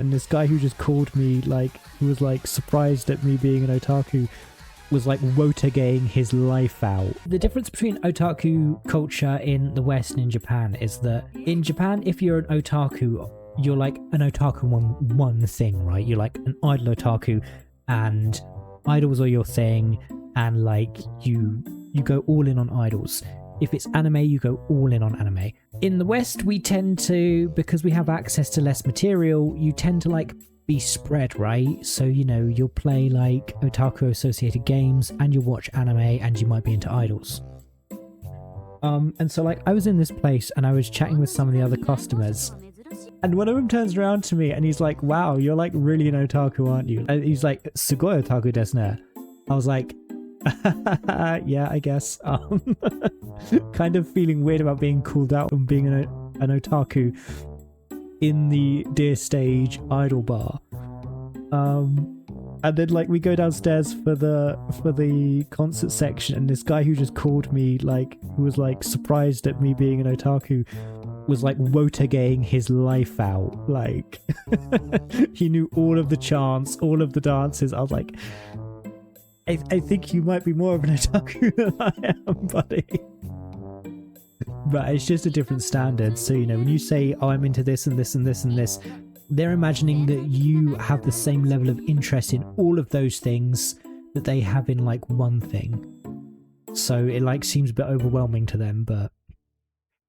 And this guy who just called me, like, who was like surprised at me being an otaku, was like wotegaying his life out. The difference between otaku culture in the West and in Japan is that in Japan, if you're an otaku, you're like an otaku one thing, right? You're like an idol otaku, and idols are your thing, and like you go all in on idols. If it's anime, you go all in on anime. In the West, we tend to, because we have access to less material, you tend to like be spread, right? So, you know, you'll play like otaku associated games and you'll watch anime and you might be into idols. And so like I was in this place and I was chatting with some of the other customers, and one of them turns around to me and he's like, wow, you're like really an otaku, aren't you? And he's like, sugoi otaku desu ne. I was like, yeah, I guess. Kind of feeling weird about being called out from being an otaku in the Dear Stage idol bar. And then like we go downstairs for the concert section, and this guy who just called me, like, who was like surprised at me being an otaku, was like wotegaying his life out. Like he knew all of the chants, all of the dances. I was like, I think you might be more of an otaku than I am, buddy. But it's just a different standard. So, you know, when you say, oh, I'm into this and this and this and this, they're imagining that you have the same level of interest in all of those things that they have in like one thing. So it like seems a bit overwhelming to them, but